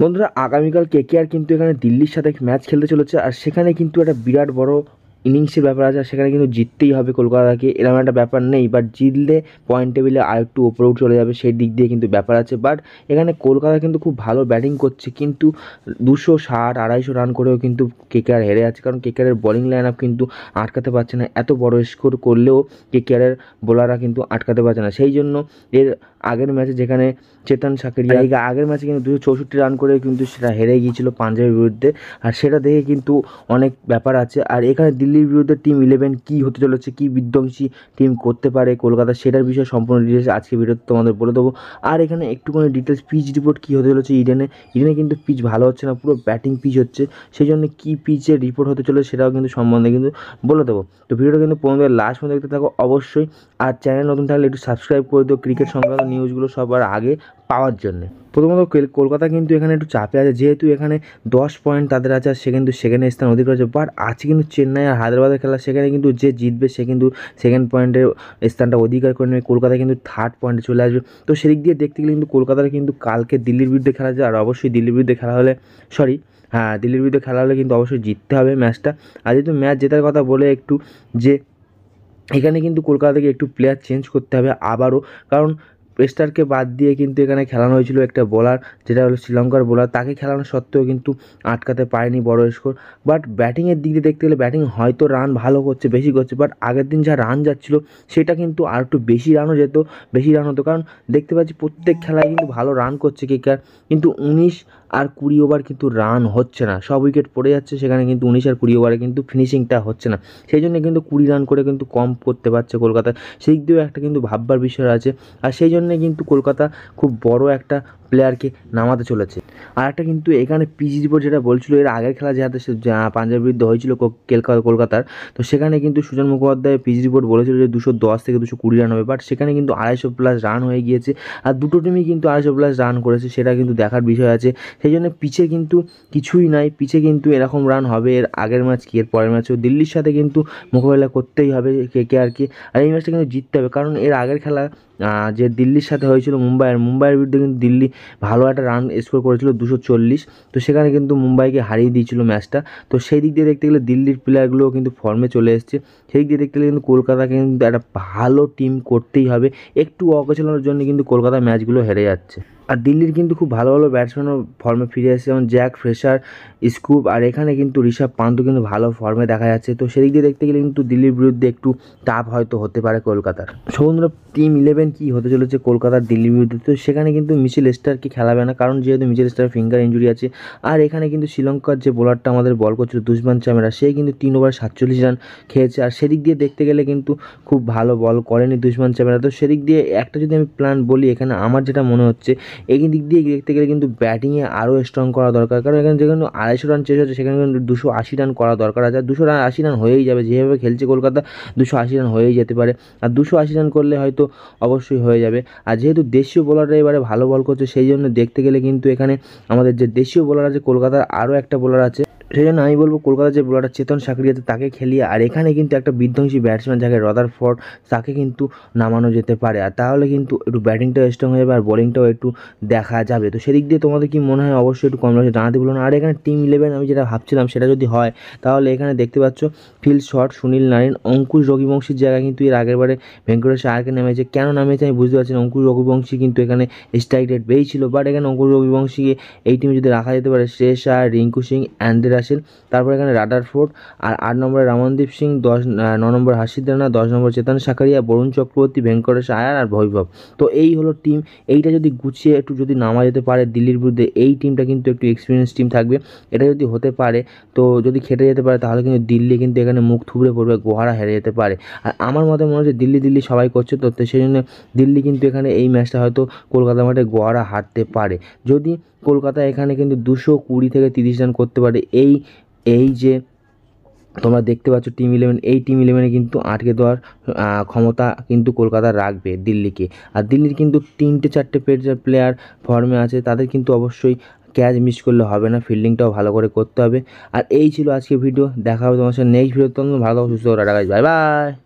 বন্ধুরা, আগামীকাল কেকেআর কিন্তু এখানে দিল্লির সাথে ম্যাচ খেলতে চলেছে, আর সেখানে কিন্তু একটা বিরাট বড় ইনিংসের ব্যাপার আছে। সেখানে কিন্তু জিততেই হবে কলকাতাকে, এরকম একটা ব্যাপার নেই। বাট জিতলে পয়েন্ট টেবিলে আর একটু ওপরে চলে যাবে, সেই দিক দিয়ে কিন্তু ব্যাপার আছে। বাট এখানে কলকাতা কিন্তু খুব ভালো ব্যাটিং করছে, কিন্তু 260-250 রান করেও কিন্তু কেকেআর হেরে আছে, কারণ কেকেআরের বোলিং লাইন আপ কিন্তু আটকাতে পারছে না। এত বড় স্কোর করলেও কেকেআরের বোলাররা কিন্তু আটকাতে পারছে না। সেই জন্য এর আগের ম্যাচে যেখানে চেতন সাকরিয়া আগের ম্যাচে কিন্তু 264 রান করে কিন্তু সেটা হেরে গিয়েছিল পাঞ্জাবের বিরুদ্ধে, আর সেটা দেখে কিন্তু অনেক ব্যাপার আছে। আর এখানে দিল্লির বিরুদ্ধে টিম 11 কী হতে চলেছে, কী বিধ্বংসী টিম করতে পারে কলকাতা, সেটার বিষয়ে সম্পূর্ণ ডিটেলস আজকে ভিডিওতে তোমাদের বলে দেবো। আর এখানে একটুখানি ডিটেলস পিচ রিপোর্ট কী হতে চলেছে ইডেনে কিন্তু পিচ ভালো হচ্ছে না, পুরো ব্যাটিং পিচ হচ্ছে। সেই জন্য কী পিচের রিপোর্ট হতে চলেছে সেটাও কিন্তু সম্বন্ধে কিন্তু বলে দেবো। তো ভিডিওটা কিন্তু পনেরো লাস্ট পর্যন্ত দেখতে থাকো অবশ্যই। আর চ্যানেল নতুন থাকলে একটু সাবস্ক্রাইব করে দিও ক্রিকেট সংক্রান্ত নিউজগুলো সবার আগে পাওয়ার জন্যে। প্রথমত কলকাতা কিন্তু এখানে একটু চাপে আছে, যেহেতু এখানে 10 পয়েন্ট তাদের আছে, আর সে কিন্তু সেকেন্ড স্থান অধিকার করেছে। বাট আজকে কিন্তু চেন্নাই আর হায়দ্রাবাদের খেলা, সেখানে কিন্তু যে জিতবে সে কিন্তু সেকেন্ড পয়েন্টের স্থানটা অধিকার করে নেবে। কলকাতা কিন্তু থার্ড পয়েন্টে চলে আসবে। তো সেদিক দিয়ে দেখতে গেলে কিন্তু কলকাতার কিন্তু কালকে দিল্লির বিরুদ্ধে খেলা যায়, আর অবশ্যই দিল্লির বিরুদ্ধে খেলা হলে দিল্লির বিরুদ্ধে খেলা হলে কিন্তু অবশ্যই জিততে হবে ম্যাচটা। আর যেহেতু ম্যাচ জেতার কথা বলে একটু যে এখানে কিন্তু কলকাতা থেকে একটু প্লেয়ার চেঞ্জ করতে হবে আবারও, কারণ পেস্টারকে বাদ দিয়ে কিন্তু এখানে খেলানো হয়েছিল একটা বোলার, যেটা হলো শ্রীলঙ্কার বোলার। তাকে খেলানো সত্ত্বেও কিন্তু আটকাতে পারেনি বড় স্কোর। বাট ব্যাটিংয়ের দিক দিয়ে দেখতে গেলে ব্যাটিং হয়তো রান ভালো করছে, বেশি করছে, বাট আগের দিন যা রান যাচ্ছিলো সেটা কিন্তু আর একটু বেশি রানও যেত, বেশি রান হতো। কারণ দেখতে পাচ্ছি প্রত্যেক খেলায় কিন্তু ভালো রান করছে কেকেআর, কিন্তু 19 আর 20 ওভার কিন্তু রান হচ্ছে না, সব উইকেট পড়ে যাচ্ছে। সেখানে কিন্তু 19 আর 20 ওভারে কিন্তু ফিনিশিংটা হচ্ছে না, সেই জন্য কিন্তু 20 রান করে কিন্তু কম করতে পারছে কলকাতা। সেই দিক দিয়েও একটা কিন্তু ভাববার বিষয় আছে, আর সেই জন্যে কিন্তু কলকাতা খুব বড় একটা প্লেয়ারকে নামাতে চলেছে। আর একটা কিন্তু এখানে পিচ রিপোর্ট যেটা বলছিল, এর আগের খেলা যাতে পাঞ্জাবের বিরুদ্ধে হয়েছিল কলকাতার, তো সেখানে কিন্তু সুজন মুখোপাধ্যায় পিচ রিপোর্ট বলেছিল যে 210 থেকে 220 রান হবে। বাট সেখানে কিন্তু 250+ রান হয়ে গিয়েছে, আর দুটো টিমই কিন্তু 250+ রান করেছে, সেটা কিন্তু দেখার বিষয় আছে। সেই জন্য পিচে কিন্তু কিছুই নাই, পিচে কিন্তু এরকম রান হবে। এর আগের ম্যাচ কি, এর পরের ম্যাচও দিল্লির সাথে কিন্তু মোকাবেলা করতেই হবে কেকেআরকে, আর এই ম্যাচটা কিন্তু জিততে হবে। কারণ এর আগের খেলা যে দিল্লির সাথে হয়েছিল মুম্বাইয়ের বিরুদ্ধে কিন্তু দিল্লি ভালো একটা রান স্কোর করেছিল 240, তো সেখানে কিন্তু মুম্বাইকে হারিয়ে দিয়েছিল ম্যাচটা। তো সেই দিক দিয়ে দেখতে গেলে দিল্লির প্লেয়ারগুলোও কিন্তু ফর্মে চলে এসছে। সেই দিক দিয়ে দেখতে গেলে কিন্তু কলকাতাকে কিন্তু একটা ভালো টিম করতেই হবে। একটু অগোছালোর জন্য কিন্তু কলকাতা ম্যাচগুলো হেরে যাচ্ছে। আর দিল্লির কিন্তু খুব ভালো ভালো ব্যাটসম্যানও ফর্মে ফিরে আসছে, যেমন জ্যাক ফ্রেশার, স্কুপ, আর এখানে কিন্তু ঋষভ পান্তও কিন্তু ভালো ফর্মে দেখা যাচ্ছে। তো সেদিক দিয়ে দেখতে গেলে কিন্তু দিল্লির বিরুদ্ধে একটু টাফ হয়তো হতে পারে কলকাতার। সমুদ্র টিম 11 কী হতে চলেছে কলকাতার দিল্লির বিরুদ্ধে, তো সেখানে কিন্তু মিচেল স্টার্ককে খেলাবে না, কারণ যেহেতু মিচেল স্টার ফিঙ্গার ইঞ্জুরি আছে। আর এখানে কিন্তু শ্রীলঙ্কার যে বোলারটা আমাদের বল করছিল দুষ্মান চামেরা, সে কিন্তু 3 ওভার 47 রান খেয়েছে। আর সেদিক দিয়ে দেখতে গেলে কিন্তু খুব ভালো বল করেনি দুষ্মান চামেরা। তো সেদিক দিয়ে একটা যদি আমি প্ল্যান বলি, এখানে আমার যেটা মনে হচ্ছে, এই দিক দিয়ে দেখতে গেলে কিন্তু ব্যাটিংয়ে আরও স্ট্রং করা দরকার। কারণ এখানে যেখানে 250 রান চেস হচ্ছে, সেখানে কিন্তু 280 রান করা দরকার আছে। আর 280 রান হয়েই যাবে, যেভাবে খেলছে কলকাতা 280 রান হয়েই যেতে পারে। আর 280 রান করলে হয়তো অবশ্যই হয়ে যাবে। আর যেহেতু দেশীয় বোলাররা এবারে ভালো বল করছে, সেই জন্য দেখতে গেলে কিন্তু এখানে আমাদের যে দেশীয় বোলার আছে কলকাতার, আরও একটা বোলার আছে, সেই জন্য আমি বলবো কলকাতার যে বোলারটা চেতন সাকরিয়া আছে তাকে খেলিয়ে, আর এখানে কিন্তু একটা বিধ্বংসী ব্যাটসম্যান যাকে রাদারফোর্ড, তাকে কিন্তু নামানো যেতে পারে। আর তাহলে কিন্তু একটু ব্যাটিংটাও স্ট্রং হয়ে যাবে, আর বোলিংটাও একটু দেখা যাবে। তো সেদিক দিয়ে তোমাদের কি মনে হয় অবশ্যই একটু কমেন্ট বক্সে জানাতে ভুলো না। আর এখানে টিম 11 আমি যেটা ভাবছিলাম সেটা যদি হয়, তাহলে এখানে দেখতে পাচ্ছ ফিল শট, সুনীল নারিন, অঙ্কুশ রঘুবংশীর জায়গায় কিন্তু এর আগেরবারে ভেঙ্কটেশ আয়ারকে নামিয়েছে। কেন নামিয়েছে আমি বুঝতে পারছি না। অঙ্কুশ রঘুবংশী কিন্তু এখানে স্ট্রাইক রেট বেশি ছিল, বাট এখানে অঙ্কুশ রঘুবংশীকে এই টিমে যদি রাখা যেতে পারে, শ্রেয়স আয়ার, রিঙ্কু সিং, অ্যান্ড্রে রাসেল, তারপর এখানে রাদারফোর্ড, আর 8 নম্বরে রামনদীপ সিং, 9 নম্বর হাসিদ রানা, 10 নম্বর চেতন সাকারিয়া, বরুণ চক্রবর্তী, ভেঙ্কটেশ আয়ার আর বৈভব। তো এই হলো টিম। এইটা যদি গুছিয়ে একটু যদি নামা যেতে পারে দিল্লির বিরুদ্ধে, এই টিমটা কিন্তু একটু এক্সপিরিয়েন্স টিম থাকবে। এটা যদি হতে পারে, তো যদি খেটে যেতে পারে, তাহলে কিন্তু দিল্লি কিন্তু এখানে মুখ থুবড়ে পড়বে, গোহারা হেরে যেতে পারে। আর আমার মতে মনে হচ্ছে দিল্লি সবাই করছে, তো সেই জন্য দিল্লি কিন্তু এখানে এই ম্যাচটা হয়তো কলকাতা মাঠে গোহারা হারতে পারে। যদি কলকাতা এখানে কিন্তু 220 থেকে 30 রান করতে পারে, এই যে তোমরা দেখতে পাচ্ছ টিম 11, এই টিম 11-এ কিন্তু আটকে দেওয়ার ক্ষমতা কিন্তু কলকাতা রাখবে দিল্লিকে। আর দিল্লির কিন্তু 3-4টে প্লেয়ার ফর্মে আছে, তাদের কিন্তু অবশ্যই ক্যাচ মিস করলে হবে না, ফিল্ডিংটাও ভালো করে করতে হবে। আর এই ছিল আজকে ভিডিও, দেখা হবে তোমার সাথে নেক্সট ভিডিও। তোমরা ভালো সুস্থ টাটা গাইস, বাই বাই।